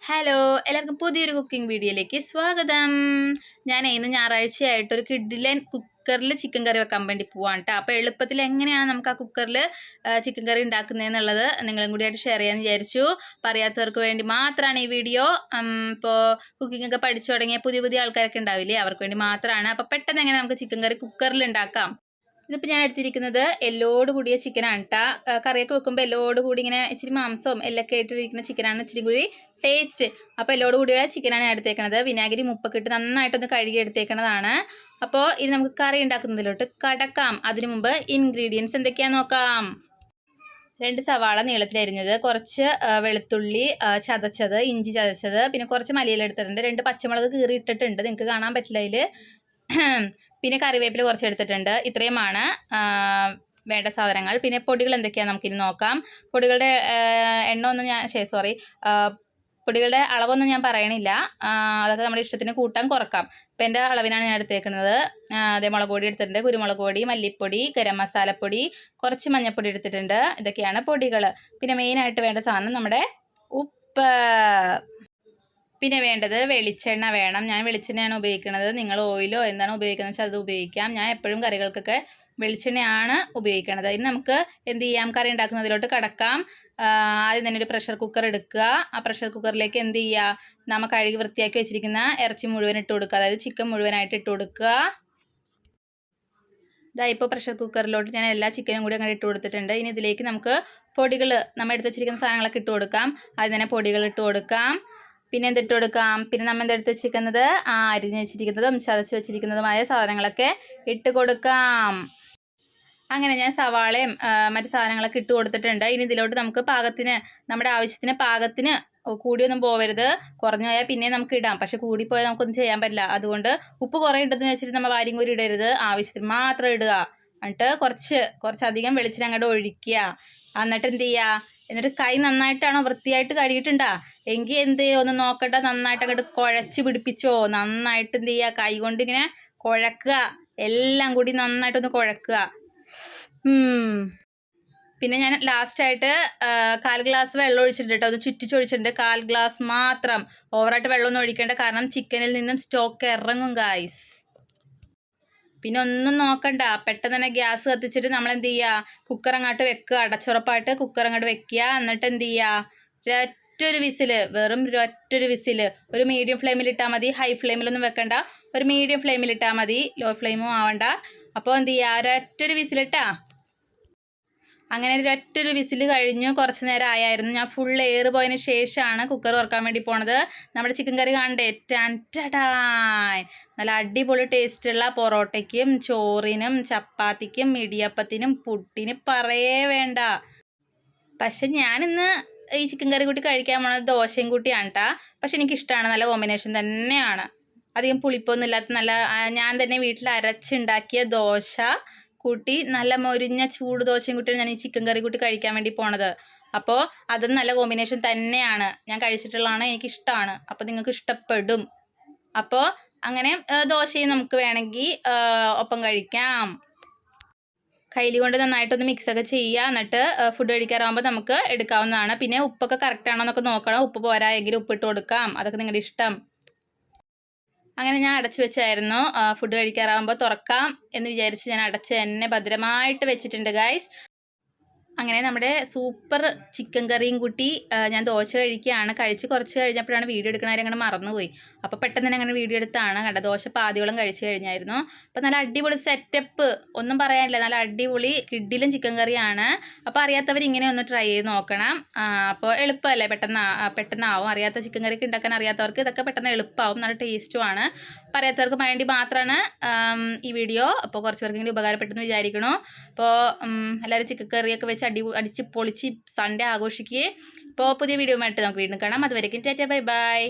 Hello, എല്ലാവർക്കും പുതിയൊരു cooking വീഡിയോയിലേക്ക് സ്വാഗതം. ഞാൻ ഇന്ന് ഞായറാഴ്ചയായിട്ട് ഒരു കിഡിലൻ കുക്കറിൽ ചിക്കൻ കറി വെക്കാൻ വേണ്ടി പോവാണ് കേട്ടോ. അപ്പോൾ എളുപ്പത്തിൽ എങ്ങനെയാണ് നമുക്ക് ആ കുക്കറിൽ ചിക്കൻ കറി ഉണ്ടാക്കുന്നതെന്നുള്ളത് നിങ്ങളും കൂടിയായിട്ട് ഷെയർ ചെയ്യാമെന്ന് വിചാരിച്ചു. പറയാത്തവർക്ക് വേണ്ടി മാത്രമാണ് ഈ വീഡിയോ. ഇപ്പോൾ കുക്കിംഗ് ഒക്കെ പഠിച്ചു തുടങ്ങിയ പുതിയ ആൾക്കാരൊക്കെ ഉണ്ടാവില്ലേ, അവർക്ക് വേണ്ടി മാത്രമാണ്. അപ്പോൾ പെട്ടെന്ന് എങ്ങനെ നമുക്ക് ചിക്കൻ കറി കുക്കറിൽ ഉണ്ടാക്കാം. ഇതിപ്പോൾ ഞാൻ എടുത്തിരിക്കുന്നത് എല്ലോട് കൂടിയ ചിക്കനാണ് കേട്ടോ. കറിയൊക്കെ വെക്കുമ്പോൾ എല്ലോട് കൂടി ഇങ്ങനെ ഇച്ചിരി മാംസവും എല്ലൊക്കെ ആയിട്ടിരിക്കുന്ന ചിക്കനാണ് ഇച്ചിരി കൂടി ടേസ്റ്റ്. അപ്പോൾ എല്ലോട് കൂടിയ ചിക്കനാണ് ഞാൻ എടുത്തേക്കണത്. വിനാഗിരി മുപ്പൊക്കെ ഇട്ട് നന്നായിട്ടൊന്ന് കഴുകി എടുത്തേക്കണതാണ്. അപ്പോൾ ഇത് നമുക്ക് കറി ഉണ്ടാക്കുന്നതിലോട്ട് കടക്കാം. അതിനു മുമ്പ് ഇൻഗ്രീഡിയൻസ് എന്തൊക്കെയാണെന്ന് നോക്കാം. 2 സവാള നീളത്തിലരിഞ്ഞത്, കുറച്ച് വെളുത്തുള്ളി ചതച്ചത്, ഇഞ്ചി ചതച്ചത്, പിന്നെ കുറച്ച് മല്ലിയില എടുത്തിട്ടുണ്ട്, 2 പച്ചമുളക് കീറി ഇട്ടിട്ടുണ്ട്, നിങ്ങൾക്ക് കാണാൻ പറ്റില്ല അതിൽ. പിന്നെ കറിവേപ്പില കുറച്ച് എടുത്തിട്ടുണ്ട്. ഇത്രയുമാണ് വേണ്ട സാധനങ്ങൾ. പിന്നെ പൊടികൾ എന്തൊക്കെയാണ് നമുക്കിനി നോക്കാം. പൊടികളുടെ പൊടികളുടെ അളവൊന്നും ഞാൻ പറയണില്ല. അതൊക്കെ നമ്മുടെ ഇഷ്ടത്തിന് കൂട്ടാൻ കുറക്കാം. ഇപ്പം എൻ്റെ അളവിനാണ് ഞാൻ എടുത്തേക്കുന്നത്. അതേ മുളക് പൊടി എടുത്തിട്ടുണ്ട്, കുരുമുളക് പൊടി, മല്ലിപ്പൊടി, ഗരം മസാലപ്പൊടി, കുറച്ച് മഞ്ഞൾപ്പൊടി എടുത്തിട്ടുണ്ട്. ഇതൊക്കെയാണ് പൊടികൾ. പിന്നെ മെയിനായിട്ട് വേണ്ട സാധനം നമ്മുടെ ഉപ്പ്. പിന്നെ വേണ്ടത് വെളിച്ചെണ്ണ വേണം. ഞാൻ വെളിച്ചെണ്ണയാണ് ഉപയോഗിക്കുന്നത്. നിങ്ങൾ ഓയിലോ എന്താണ് ഉപയോഗിക്കുന്നത് വെച്ചാൽ അത് ഉപയോഗിക്കാം. ഞാൻ എപ്പോഴും കറികൾക്കൊക്കെ വെളിച്ചെണ്ണയാണ് ഉപയോഗിക്കുന്നത്. ഇനി നമുക്ക് എന്ത് ചെയ്യാം, കറി ഉണ്ടാക്കുന്നതിലോട്ട് കടക്കാം. ആദ്യം തന്നെ ഒരു പ്രഷർ കുക്കർ എടുക്കുക. ആ പ്രഷർ കുക്കറിലേക്ക് എന്ത് ചെയ്യുക, നമ്മൾ കഴുകി വൃത്തിയാക്കി വെച്ചിരിക്കുന്ന ഇറച്ചി മുഴുവൻ ഇട്ട് കൊടുക്കുക, അതായത് ചിക്കൻ മുഴുവനായിട്ട് ഇട്ട് കൊടുക്കുക. ഇതാ ഇപ്പോൾ പ്രഷർ കുക്കറിലോട്ട് ഞാൻ എല്ലാ ചിക്കനും കൂടി അങ്ങനെ ഇട്ട് കൊടുത്തിട്ടുണ്ട്. ഇനി ഇതിലേക്ക് നമുക്ക് പൊടികൾ, നമ്മൾ എടുത്ത് വെച്ചിരിക്കുന്ന സാധനങ്ങളൊക്കെ ഇട്ട് കൊടുക്കാം. അതിന് തന്നെ പൊടികൾ ഇട്ട് കൊടുക്കാം. പിന്നെ എന്തിട്ട് കൊടുക്കാം, പിന്നെ നമ്മൾ എന്തെടുത്ത് വെച്ചിരിക്കുന്നത്, അരിഞ്ഞ് വെച്ചിരിക്കുന്നതും ചതച്ച് വെച്ചിരിക്കുന്നതുമായ സാധനങ്ങളൊക്കെ ഇട്ട് കൊടുക്കാം. അങ്ങനെ ഞാൻ സവാളയും മറ്റു സാധനങ്ങളൊക്കെ ഇട്ട് കൊടുത്തിട്ടുണ്ട്. ഇനി ഇതിലോട്ട് നമുക്ക് പാകത്തിന്, നമ്മുടെ ആവശ്യത്തിന് പാകത്തിന്, കൂടിയൊന്നും പോവരുത്. കുറഞ്ഞു പോയാൽ പിന്നെ നമുക്ക് ഇടാം, പക്ഷെ കൂടിപ്പോയാൽ നമുക്കൊന്നും ചെയ്യാൻ പറ്റില്ല. അതുകൊണ്ട് ഉപ്പ് കുറേ ഇട്ടെന്ന് വെച്ചിട്ട് നമ്മൾ വാരിയും കൂടി ഇടരുത്, ആവശ്യത്തിന് മാത്രം ഇടുക. എന്നിട്ട് കുറച്ചധികം വെളിച്ചെണ്ണ അങ്ങോട്ട് ഒഴിക്കുക. എന്നിട്ട് എന്ത് ചെയ്യുക, എന്നിട്ട് കൈ നന്നായിട്ടാണോ വൃത്തിയായിട്ട് കഴുകിയിട്ടുണ്ടാ എങ്കിൽ എന്ത് ചെയ്യുക, ഒന്ന് നോക്കട്ടെ, നന്നായിട്ട് അങ്ങോട്ട് കുഴച്ച് പിടിപ്പിച്ചോ. നന്നായിട്ട് എന്ത് ചെയ്യുക, കൈ കൊണ്ട് ഇങ്ങനെ കുഴക്കുക, എല്ലാം കൂടി നന്നായിട്ടൊന്ന് കുഴക്കുക. പിന്നെ ഞാൻ ലാസ്റ്റായിട്ട് 1/4 ഗ്ലാസ് വെള്ളം ഒഴിച്ചിട്ടുണ്ട് കേട്ടോ. ഒന്ന് ചുറ്റിച്ചൊഴിച്ചിട്ടുണ്ട്, 1/4 ഗ്ലാസ് മാത്രം. ഓവറായിട്ട് വെള്ളമൊന്നും ഒഴിക്കേണ്ട, കാരണം ചിക്കനിൽ നിന്നും സ്റ്റോക്ക് ഇറങ്ങും ഗായ്സ്. പിന്നെ ഒന്നും നോക്കണ്ട, പെട്ടെന്ന് തന്നെ ഗ്യാസ് കത്തിച്ചിട്ട് നമ്മൾ എന്ത് ചെയ്യുക, കുക്കർ അങ്ങോട്ട് വെക്കുക, അടച്ചുറപ്പായിട്ട് കുക്കർ അങ്ങോട്ട് വെക്കുക. എന്നിട്ട് എന്ത് ചെയ്യുക, ഒറ്റൊരു വിസിൽ, വെറും ഒറ്റൊരു വിസിൽ. ഒരു മീഡിയം ഫ്ലെയിമിൽ ഇട്ടാൽ മതി, ഹൈ ഫ്ലെയിമിലൊന്നും വെക്കണ്ട, ഒരു മീഡിയം ഫ്ലെയിമിൽ ഇട്ടാൽ മതി, ലോ ഫ്ലെയിമും ആവണ്ട. അപ്പോൾ എന്ത് ചെയ്യുക, ഒരൊറ്റൊരു വിസിലിട്ടാ. അങ്ങനെ ഒരൊറ്റൊരു വിസിൽ കഴിഞ്ഞു, കുറച്ച് നേരം ആയായിരുന്നു. ഞാൻ ഫുൾ എയർ പോയതിന് ശേഷമാണ് കുക്കർ തുറക്കാൻ വേണ്ടി പോണത്. നമ്മുടെ ചിക്കൻ കറി കാണണ്ടേ, ടാൻ, നല്ല അടിപൊളി ടേസ്റ്റുള്ള പൊറോട്ടയ്ക്കും ചോറിനും ചപ്പാത്തിക്കും ഇടിയപ്പത്തിനും പുട്ടിന് പറയേ വേണ്ട. പക്ഷെ ഞാനിന്ന് ഈ ചിക്കൻ കറി കൂട്ടി കഴിക്കാൻ പോണത് ദോശയും കൂട്ടിയാണ് കേട്ടോ. പക്ഷെ എനിക്കിഷ്ടമാണ്, നല്ല കോമ്പിനേഷൻ തന്നെയാണ്. അധികം പുളിപ്പൊന്നും ഇല്ലാത്ത നല്ല, ഞാൻ തന്നെ വീട്ടിൽ അരച്ചുണ്ടാക്കിയ ദോശ കൂട്ടി, നല്ല മൊരിഞ്ഞ ചൂട് ദോശയും കൂട്ടിയാണ് ഞാൻ ഈ ചിക്കൻ കറി കൂട്ടി കഴിക്കാൻ വേണ്ടി പോണത്. അപ്പോൾ അതും നല്ല കോമ്പിനേഷൻ തന്നെയാണ്. ഞാൻ കഴിച്ചിട്ടുള്ളതാണ്, എനിക്കിഷ്ടമാണ്. അപ്പോൾ നിങ്ങൾക്ക് ഇഷ്ടപ്പെടും. അപ്പോൾ അങ്ങനെ ദോശയും നമുക്ക് വേണമെങ്കിൽ ഒപ്പം കഴിക്കാം. കയ്യിൽ കൊണ്ട് നന്നായിട്ടൊന്ന് മിക്സൊക്കെ ചെയ്യുക. എന്നിട്ട് ഫുഡ് കഴിക്കാറാകുമ്പോൾ നമുക്ക് എടുക്കാവുന്നതാണ്. പിന്നെ ഉപ്പൊക്കെ കറക്റ്റാണോ എന്നൊക്കെ നോക്കണം. ഉപ്പ് പോരായെങ്കിൽ ഉപ്പിട്ട് കൊടുക്കാം, അതൊക്കെ നിങ്ങളുടെ ഇഷ്ടം. അങ്ങനെ ഞാൻ അടച്ചു വെച്ചായിരുന്നു. ഫുഡ് കഴിക്കാറാകുമ്പോൾ തുറക്കാം എന്ന് വിചാരിച്ച് ഞാൻ അടച്ച് തന്നെ ഭദ്രമായിട്ട് വെച്ചിട്ടുണ്ട് ഗൈസ്. അങ്ങനെ നമ്മുടെ സൂപ്പർ ചിക്കൻ കറിയും കൂട്ടി ഞാൻ ദോശ കഴിക്കുകയാണ്. കഴിച്ച് കുറച്ച് കഴിഞ്ഞപ്പോഴാണ് വീഡിയോ എടുക്കണവരെ അങ്ങനെ മറന്നുപോയി. അപ്പോൾ പെട്ടെന്ന് തന്നെ അങ്ങനെ വീഡിയോ എടുത്താണ് കണ്ട. ദോശ പാതിയോളം കഴിച്ച് കഴിഞ്ഞായിരുന്നു. അപ്പോൾ നല്ല അടിപൊളി സെറ്റപ്പ്, ഒന്നും പറയാനില്ല, നല്ല അടിപൊളി കിഡിലും ചിക്കൻ കറിയാണ്. അപ്പോൾ അറിയാത്തവർ ഇങ്ങനെ ഒന്ന് ട്രൈ ചെയ്ത് നോക്കണം. അപ്പോൾ എളുപ്പമല്ലേ, പെട്ടെന്നാവും. അറിയാത്ത ചിക്കൻ കറിക്ക് ഉണ്ടാക്കാൻ അറിയാത്തവർക്ക് ഇതൊക്കെ പെട്ടെന്ന് എളുപ്പമാവും, നല്ല ടേസ്റ്റുമാണ്. പറയാത്തവർക്ക് വേണ്ടി മാത്രമാണ് ഈ വീഡിയോ. അപ്പോൾ കുറച്ച് പേർക്കെങ്കിലും ഉപകാരപ്പെട്ടെന്ന് വിചാരിക്കണു. അപ്പോൾ എല്ലാവരും ചിക്കൻ കറിയൊക്കെ വെച്ച് അടിച്ച് പൊളിച്ച് സൺഡേ ആഘോഷിക്കുകയും. ഇപ്പോൾ പുതിയ വീഡിയോ ആയിട്ട് നമുക്ക് വീണ്ടും കാണാം. അതുവരേക്കും ടാറ്റാ, ബൈ ബൈ.